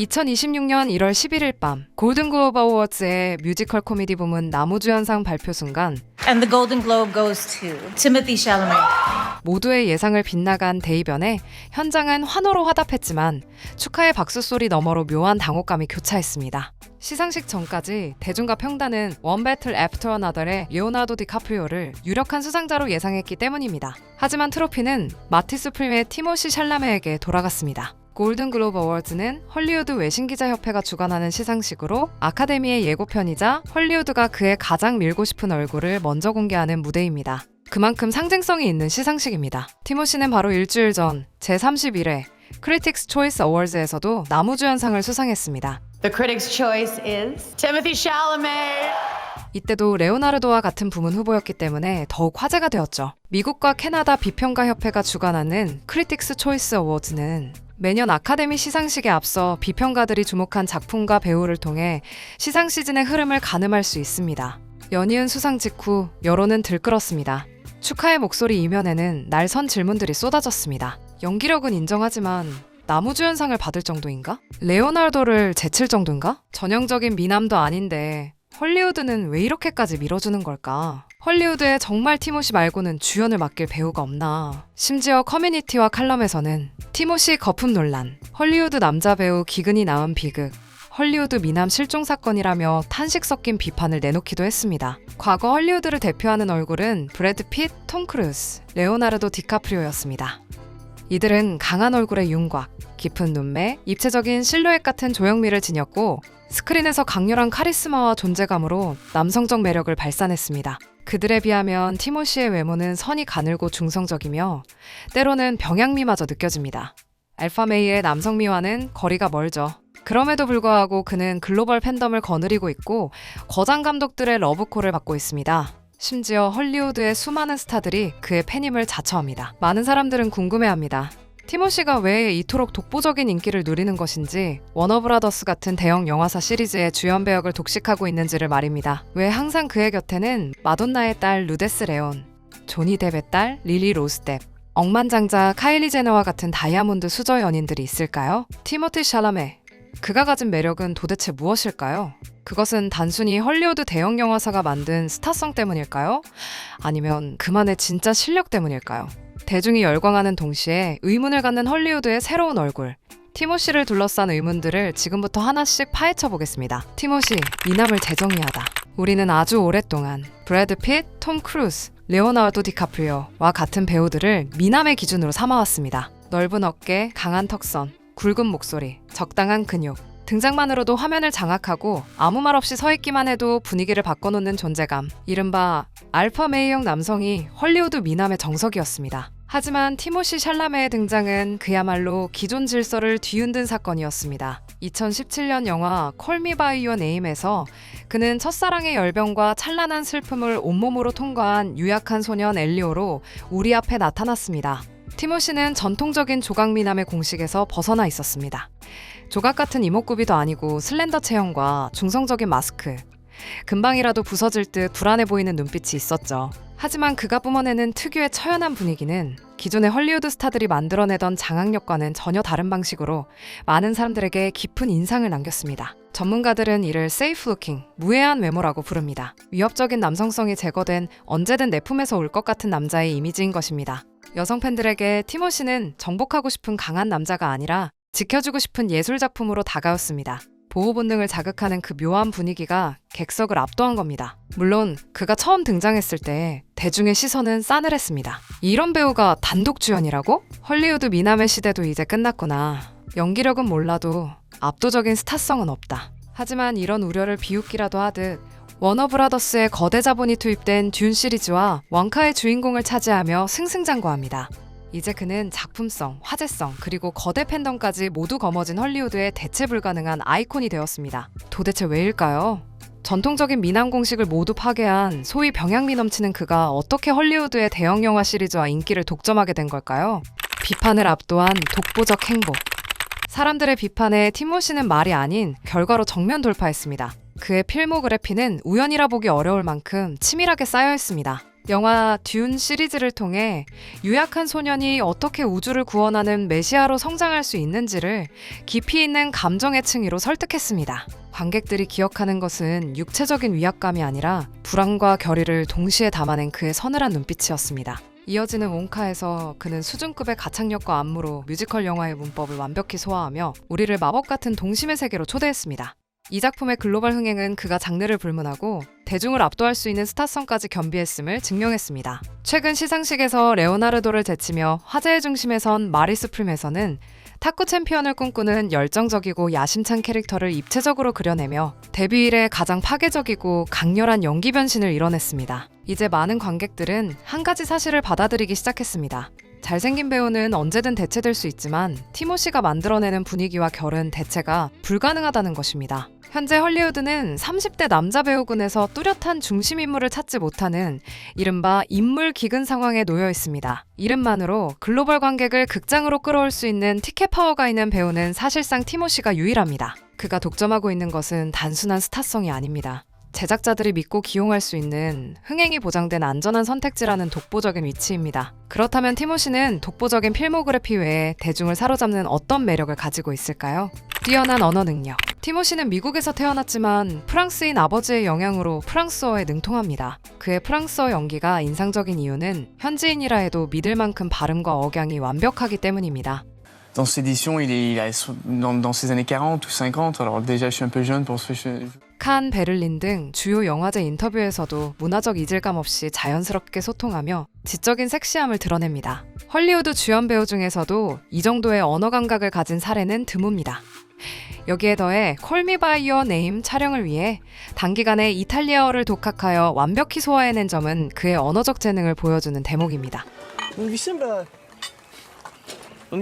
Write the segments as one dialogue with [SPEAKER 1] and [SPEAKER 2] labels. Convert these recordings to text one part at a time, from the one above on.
[SPEAKER 1] 2026년 1월 11일 밤 골든글로브 어워즈의 뮤지컬 코미디 부문 나무주연상 발표 순간
[SPEAKER 2] And the Golden Globe goes to Timothée Chalamet.
[SPEAKER 1] 모두의 예상을 빗나간 대이변에 현장은 환호로 화답했지만 축하의 박수소리 너머로 묘한 당혹감이 교차했습니다. 시상식 전까지 대중과 평단은 원 배틀 애프터 어나더의 레오나르도 디카프리오를 유력한 수상자로 예상했기 때문입니다. 하지만 트로피는 마티스 프림의 티모시 샬라메에게 돌아갔습니다. 골든글로브 어워즈는 헐리우드 외신기자협회가 주관하는 시상식으로 아카데미의 예고편이자 헐리우드가 그의 가장 밀고 싶은 얼굴을 먼저 공개하는 무대입니다. 그만큼 상징성이 있는 시상식입니다. 티모시는 바로 일주일 전 제31회 크리틱스 초이스 어워즈에서도 나무주연상을 수상했습니다.
[SPEAKER 2] The critics' choice is Timothée Chalamet.
[SPEAKER 1] 이때도 레오나르도와 같은 부문 후보였기 때문에 더욱 화제가 되었죠. 미국과 캐나다 비평가 협회가 주관하는 크리틱스 초이스 어워즈는 매년 아카데미 시상식에 앞서 비평가들이 주목한 작품과 배우를 통해 시상 시즌의 흐름을 가늠할 수 있습니다. 연이은 수상 직후 여론은 들끓었습니다. 축하의 목소리 이면에는 날선 질문들이 쏟아졌습니다. 연기력은 인정하지만 나무주연상을 받을 정도인가? 레오나르도를 제칠 정도인가? 전형적인 미남도 아닌데 헐리우드는 왜 이렇게까지 밀어주는 걸까? 헐리우드에 정말 티모시 말고는 주연을 맡길 배우가 없나? 심지어 커뮤니티와 칼럼에서는 티모시 거품 논란, 헐리우드 남자 배우 기근이 낳은 비극, 헐리우드 미남 실종 사건이라며 탄식 섞인 비판을 내놓기도 했습니다. 과거 헐리우드를 대표하는 얼굴은 브래드 핏, 톰 크루즈, 레오나르도 디카프리오였습니다. 이들은 강한 얼굴의 윤곽, 깊은 눈매, 입체적인 실루엣 같은 조형미를 지녔고 스크린에서 강렬한 카리스마와 존재감으로 남성적 매력을 발산했습니다. 그들에 비하면 티모시의 외모는 선이 가늘고 중성적이며 때로는 병양미마저 느껴집니다. 알파메이의 남성미와는 거리가 멀죠. 그럼에도 불구하고 그는 글로벌 팬덤을 거느리고 있고 거장 감독들의 러브콜을 받고 있습니다. 심지어 헐리우드의 수많은 스타들이 그의 팬임을 자처합니다. 많은 사람들은 궁금해합니다. 티모시가 왜 이토록 독보적인 인기를 누리는 것인지, 워너브라더스 같은 대형 영화사 시리즈의 주연 배역을 독식하고 있는지를 말입니다. 왜 항상 그의 곁에는 마돈나의 딸 루데스 레온, 조니 뎁의 딸 릴리 로스 뎁, 억만장자 카일리 제너와 같은 다이아몬드 수저 연인들이 있을까요? 티모티 샬라메, 그가 가진 매력은 도대체 무엇일까요? 그것은 단순히 헐리우드 대형 영화사가 만든 스타성 때문일까요? 아니면 그만의 진짜 실력 때문일까요? 대중이 열광하는 동시에 의문을 갖는 헐리우드의 새로운 얼굴, 티모시를 둘러싼 의문들을 지금부터 하나씩 파헤쳐 보겠습니다. 티모시, 미남을 재정의하다. 우리는 아주 오랫동안 브래드 핏, 톰 크루즈, 레오나르도 디카프리오와 같은 배우들을 미남의 기준으로 삼아왔습니다. 넓은 어깨, 강한 턱선, 굵은 목소리, 적당한 근육, 등장만으로도 화면을 장악하고 아무 말 없이 서 있기만 해도 분위기를 바꿔놓는 존재감. 이른바 알파 메이형 남성이 헐리우드 미남의 정석이었습니다. 하지만 티모시 샬라메의 등장은 그야말로 기존 질서를 뒤흔든 사건이었습니다. 2017년 영화 Call Me By Your Name에서 그는 첫사랑의 열병과 찬란한 슬픔을 온몸으로 통과한 유약한 소년 엘리오로 우리 앞에 나타났습니다. 티모시는 전통적인 조각 미남의 공식에서 벗어나 있었습니다. 조각 같은 이목구비도 아니고 슬렌더 체형과 중성적인 마스크, 금방이라도 부서질 듯 불안해 보이는 눈빛이 있었죠. 하지만 그가 뿜어내는 특유의 처연한 분위기는 기존의 헐리우드 스타들이 만들어내던 장악력과는 전혀 다른 방식으로 많은 사람들에게 깊은 인상을 남겼습니다. 전문가들은 이를 세이프 루킹, 무해한 외모라고 부릅니다. 위협적인 남성성이 제거된 언제든 내 품에서 올 것 같은 남자의 이미지인 것입니다. 여성 팬들에게 티모시는 정복하고 싶은 강한 남자가 아니라 지켜주고 싶은 예술작품으로 다가왔습니다. 보호 본능을 자극하는 그 묘한 분위기가 객석을 압도한 겁니다. 물론 그가 처음 등장했을 때 대중의 시선은 싸늘했습니다. 이런 배우가 단독 주연이라고? 헐리우드 미남의 시대도 이제 끝났구나. 연기력은 몰라도 압도적인 스타성은 없다. 하지만 이런 우려를 비웃기라도 하듯 워너브라더스의 거대 자본이 투입된 듄 시리즈와 원카의 주인공을 차지하며 승승장구합니다. 이제 그는 작품성, 화제성, 그리고 거대 팬덤까지 모두 거머쥔 헐리우드의 대체 불가능한 아이콘이 되었습니다. 도대체 왜일까요? 전통적인 미남 공식을 모두 파괴한 소위 병양미 넘치는 그가 어떻게 헐리우드의 대형 영화 시리즈와 인기를 독점하게 된 걸까요? 비판을 압도한 독보적 행보. 사람들의 비판에 티모시는 말이 아닌 결과로 정면 돌파했습니다. 그의 필모그래피는 우연이라 보기 어려울 만큼 치밀하게 쌓여 있습니다. 영화 듄 시리즈를 통해 유약한 소년이 어떻게 우주를 구원하는 메시아로 성장할 수 있는지를 깊이 있는 감정의 층위로 설득했습니다. 관객들이 기억하는 것은 육체적인 위압감이 아니라 불안과 결의를 동시에 담아낸 그의 서늘한 눈빛이었습니다. 이어지는 몽카에서 그는 수준급의 가창력과 안무로 뮤지컬 영화의 문법을 완벽히 소화하며 우리를 마법 같은 동심의 세계로 초대했습니다. 이 작품의 글로벌 흥행은 그가 장르를 불문하고 대중을 압도할 수 있는 스타성까지 겸비했음을 증명했습니다. 최근 시상식에서 레오나르도를 제치며 화제의 중심에 선 마리스 프림에서는 탁구 챔피언을 꿈꾸는 열정적이고 야심찬 캐릭터를 입체적으로 그려내며 데뷔 이래 가장 파괴적이고 강렬한 연기 변신을 이뤄냈습니다. 이제 많은 관객들은 한 가지 사실을 받아들이기 시작했습니다. 잘생긴 배우는 언제든 대체될 수 있지만 티모시가 만들어내는 분위기와 결은 대체가 불가능하다는 것입니다. 현재 헐리우드는 30대 남자 배우군에서 뚜렷한 중심 인물을 찾지 못하는 이른바 인물 기근 상황에 놓여 있습니다. 이름만으로 글로벌 관객을 극장으로 끌어올 수 있는 티켓 파워가 있는 배우는 사실상 티모시가 유일합니다. 그가 독점하고 있는 것은 단순한 스타성이 아닙니다. 제작자들이 믿고 기용할 수 있는 흥행이 보장된 안전한 선택지라는 독보적인 위치입니다. 그렇다면 티모시는 독보적인 필모그래피 외에 대중을 사로잡는 어떤 매력을 가지고 있을까요? 뛰어난 언어 능력. 티모시는 미국에서 태어났지만 프랑스인 아버지의 영향으로 프랑스어에 능통합니다. 그의 프랑스어 연기가 인상적인 이유는 현지인이라 해도 믿을 만큼 발음과 억양이 완벽하기 때문입니다.
[SPEAKER 3] Dans cette édition, dans ses années 40 ou 50, alors déjà je suis un peu jeune pour ce...
[SPEAKER 1] 칸, 베를린 등 주요 영화제 인터뷰에서도 문화적 이질감 없이 자연스럽게 소통하며 지적인 섹시함을 드러냅니다. 헐리우드 주연 배우 중에서도 이 정도의 언어 감각을 가진 사례는 드뭅니다. 여기에 더해 Call Me By Your Name 촬영을 위해 단기간에 이탈리아어를 독학하여 완벽히 소화해낸 점은 그의 언어적 재능을 보여주는 대목입니다.
[SPEAKER 4] Non vi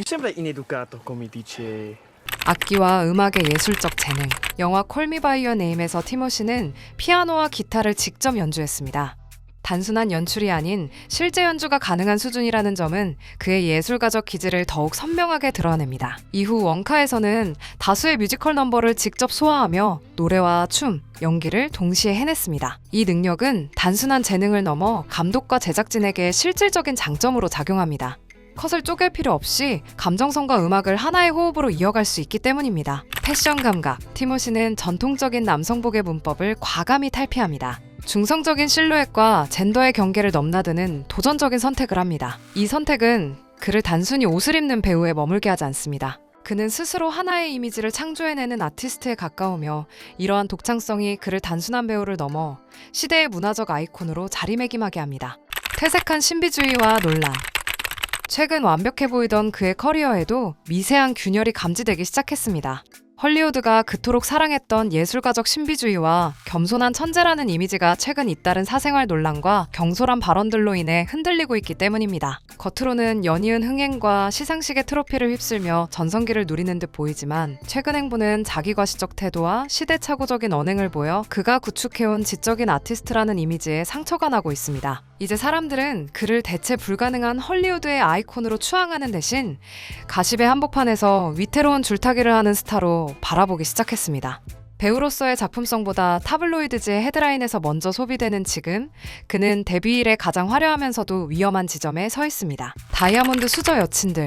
[SPEAKER 4] sembra ineducato come dice...
[SPEAKER 1] 악기와 음악의 예술적 재능. 영화 Call Me By Your Name에서 티모시는 피아노와 기타를 직접 연주했습니다. 단순한 연출이 아닌 실제 연주가 가능한 수준이라는 점은 그의 예술가적 기질을 더욱 선명하게 드러냅니다. 이후 원카에서는 다수의 뮤지컬 넘버를 직접 소화하며 노래와 춤, 연기를 동시에 해냈습니다. 이 능력은 단순한 재능을 넘어 감독과 제작진에게 실질적인 장점으로 작용합니다. 컷을 쪼갤 필요 없이 감정선과 음악을 하나의 호흡으로 이어갈 수 있기 때문입니다. 패션 감각. 티모시는 전통적인 남성복의 문법을 과감히 탈피합니다. 중성적인 실루엣과 젠더의 경계를 넘나드는 도전적인 선택을 합니다. 이 선택은 그를 단순히 옷을 입는 배우에 머물게 하지 않습니다. 그는 스스로 하나의 이미지를 창조해내는 아티스트에 가까우며 이러한 독창성이 그를 단순한 배우를 넘어 시대의 문화적 아이콘으로 자리매김하게 합니다. 퇴색한 신비주의와 논란. 최근 완벽해 보이던 그의 커리어에도 미세한 균열이 감지되기 시작했습니다. 헐리우드가 그토록 사랑했던 예술가적 신비주의와 겸손한 천재라는 이미지가 최근 잇따른 사생활 논란과 경솔한 발언들로 인해 흔들리고 있기 때문입니다. 겉으로는 연이은 흥행과 시상식의 트로피를 휩쓸며 전성기를 누리는 듯 보이지만 최근 행보는 자기과시적 태도와 시대착오적인 언행을 보여 그가 구축해온 지적인 아티스트라는 이미지에 상처가 나고 있습니다. 이제 사람들은 그를 대체 불가능한 헐리우드의 아이콘으로 추앙하는 대신 가십의 한복판에서 위태로운 줄타기를 하는 스타로 바라보기 시작했습니다. 배우로서의 작품성보다 타블로이드지의 헤드라인에서 먼저 소비되는 지금, 그는 데뷔 이래 가장 화려하면서도 위험한 지점에 서 있습니다. 다이아몬드 수저 여친들,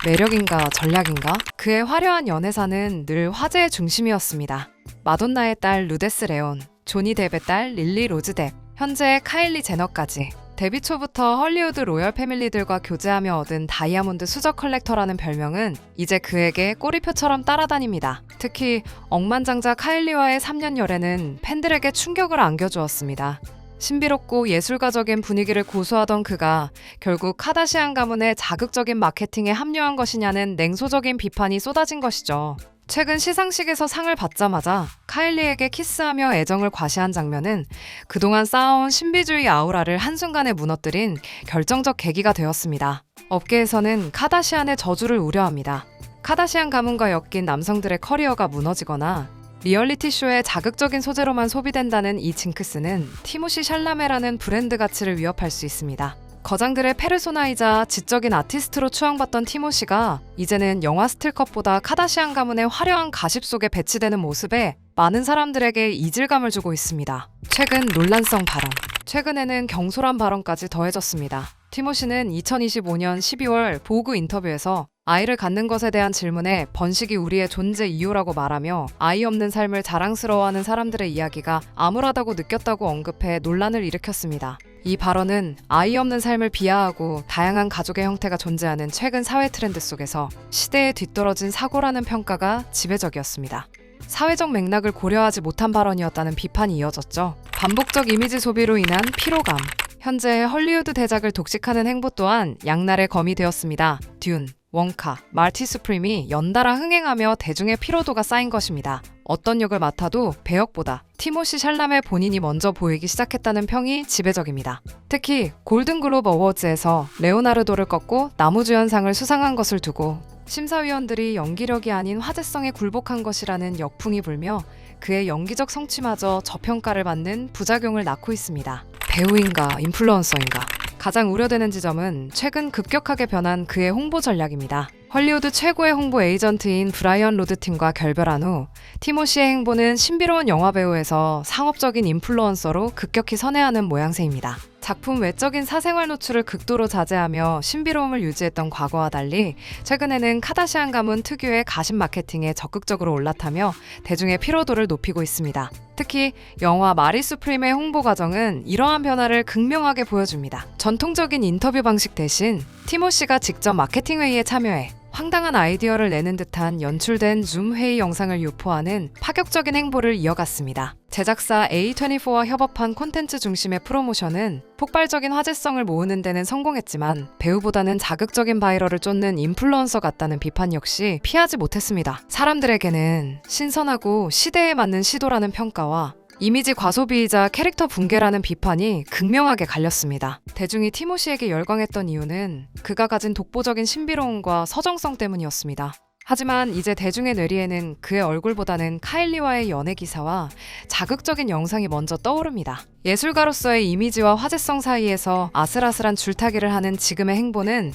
[SPEAKER 1] 매력인가 전략인가? 그의 화려한 연애사는 늘 화제의 중심이었습니다. 마돈나의 딸 루데스 레온, 조니 뎁의 딸 릴리 로즈 뎁, 현재의 카일리 제너까지 데뷔 초부터 헐리우드 로열 패밀리들과 교제하며 얻은 다이아몬드 수저 컬렉터라는 별명은 이제 그에게 꼬리표처럼 따라다닙니다. 특히 억만장자 카일리와의 3년 열애는 팬들에게 충격을 안겨주었습니다. 신비롭고 예술가적인 분위기를 고수하던 그가 결국 카다시안 가문의 자극적인 마케팅에 합류한 것이냐는 냉소적인 비판이 쏟아진 것이죠. 최근 시상식에서 상을 받자마자 카일리에게 키스하며 애정을 과시한 장면은 그동안 쌓아온 신비주의 아우라를 한순간에 무너뜨린 결정적 계기가 되었습니다. 업계에서는 카다시안의 저주를 우려합니다. 카다시안 가문과 엮인 남성들의 커리어가 무너지거나 리얼리티 쇼의 자극적인 소재로만 소비된다는 이 징크스는 티모시 샬라메라는 브랜드 가치를 위협할 수 있습니다. 거장들의 페르소나이자 지적인 아티스트로 추앙받던 티모시가 이제는 영화 스틸컷보다 카다시안 가문의 화려한 가십 속에 배치되는 모습에 많은 사람들에게 이질감을 주고 있습니다. 최근 논란성 발언, 최근에는 경솔한 발언까지 더해졌습니다. 티모시는 2025년 12월 보그 인터뷰에서 아이를 갖는 것에 대한 질문에 번식이 우리의 존재 이유라고 말하며 아이 없는 삶을 자랑스러워하는 사람들의 이야기가 암울하다고 느꼈다고 언급해 논란을 일으켰습니다. 이 발언은 아이 없는 삶을 비하하고 다양한 가족의 형태가 존재하는 최근 사회 트렌드 속에서 시대에 뒤떨어진 사고라는 평가가 지배적이었습니다. 사회적 맥락을 고려하지 못한 발언이었다는 비판이 이어졌죠. 반복적 이미지 소비로 인한 피로감. 현재 헐리우드 대작을 독식하는 행보 또한 양날의 검이 되었습니다. 듄, 원카, 말티 수프림이 연달아 흥행하며 대중의 피로도가 쌓인 것입니다. 어떤 역을 맡아도 배역보다 티모시 샬라메 본인이 먼저 보이기 시작했다는 평이 지배적입니다. 특히 골든글로브 어워즈에서 레오나르도를 꺾고 나무주연상을 수상한 것을 두고 심사위원들이 연기력이 아닌 화제성에 굴복한 것이라는 역풍이 불며 그의 연기적 성취마저 저평가를 받는 부작용을 낳고 있습니다. 배우인가 인플루언서인가? 가장 우려되는 지점은 최근 급격하게 변한 그의 홍보 전략입니다. 헐리우드 최고의 홍보 에이전트인 브라이언 로드 팀과 결별한 후 티모시의 행보는 신비로운 영화배우에서 상업적인 인플루언서로 급격히 선회하는 모양새입니다. 작품 외적인 사생활 노출을 극도로 자제하며 신비로움을 유지했던 과거와 달리 최근에는 카다시안 가문 특유의 가십 마케팅에 적극적으로 올라타며 대중의 피로도를 높이고 있습니다. 특히 영화 마리 수프림의 홍보 과정은 이러한 변화를 극명하게 보여줍니다. 전통적인 인터뷰 방식 대신 티모시가 직접 마케팅 회의에 참여해 황당한 아이디어를 내는 듯한 연출된 줌 회의 영상을 유포하는 파격적인 행보를 이어갔습니다. 제작사 A24와 협업한 콘텐츠 중심의 프로모션은 폭발적인 화제성을 모으는 데는 성공했지만 배우보다는 자극적인 바이럴을 쫓는 인플루언서 같다는 비판 역시 피하지 못했습니다. 사람들에게는 신선하고 시대에 맞는 시도라는 평가와 이미지 과소비이자 캐릭터 붕괴라는 비판이 극명하게 갈렸습니다. 대중이 티모시에게 열광했던 이유는 그가 가진 독보적인 신비로움과 서정성 때문이었습니다. 하지만 이제 대중의 뇌리에는 그의 얼굴보다는 카일리와의 연애 기사와 자극적인 영상이 먼저 떠오릅니다. 예술가로서의 이미지와 화제성 사이에서 아슬아슬한 줄타기를 하는 지금의 행보는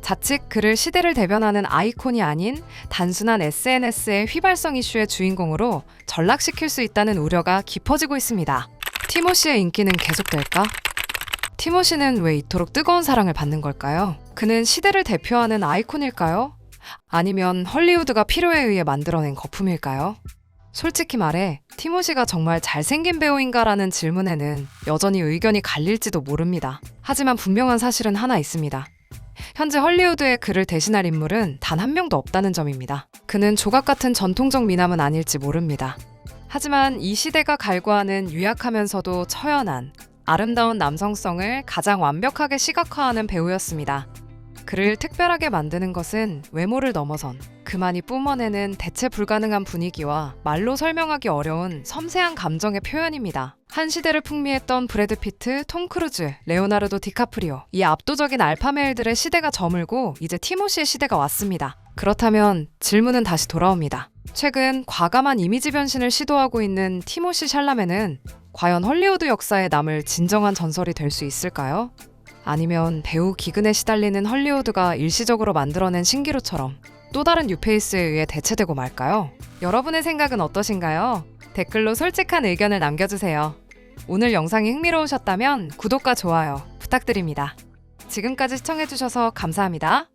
[SPEAKER 1] 자칫 그를 시대를 대변하는 아이콘이 아닌 단순한 SNS의 휘발성 이슈의 주인공으로 전락시킬 수 있다는 우려가 깊어지고 있습니다. 티모시의 인기는 계속될까? 티모시는 왜 이토록 뜨거운 사랑을 받는 걸까요? 그는 시대를 대표하는 아이콘일까요? 아니면 헐리우드가 필요에 의해 만들어낸 거품일까요? 솔직히 말해 티모시가 정말 잘생긴 배우인가라는 질문에는 여전히 의견이 갈릴지도 모릅니다. 하지만 분명한 사실은 하나 있습니다. 현재 헐리우드에 그를 대신할 인물은 단 한 명도 없다는 점입니다. 그는 조각 같은 전통적 미남은 아닐지 모릅니다. 하지만 이 시대가 갈구하는 유약하면서도 처연한 아름다운 남성성을 가장 완벽하게 시각화하는 배우였습니다. 그를 특별하게 만드는 것은 외모를 넘어선 그만이 뿜어내는 대체 불가능한 분위기와 말로 설명하기 어려운 섬세한 감정의 표현입니다. 한 시대를 풍미했던 브래드 피트, 톰 크루즈, 레오나르도 디카프리오, 이 압도적인 알파메일들의 시대가 저물고 이제 티모시의 시대가 왔습니다. 그렇다면 질문은 다시 돌아옵니다. 최근 과감한 이미지 변신을 시도하고 있는 티모시 샬라메는 과연 헐리우드 역사에 남을 진정한 전설이 될 수 있을까요? 아니면 배우 기근에 시달리는 헐리우드가 일시적으로 만들어낸 신기루처럼 또 다른 뉴페이스에 의해 대체되고 말까요? 여러분의 생각은 어떠신가요? 댓글로 솔직한 의견을 남겨주세요. 오늘 영상이 흥미로우셨다면 구독과 좋아요 부탁드립니다. 지금까지 시청해주셔서 감사합니다.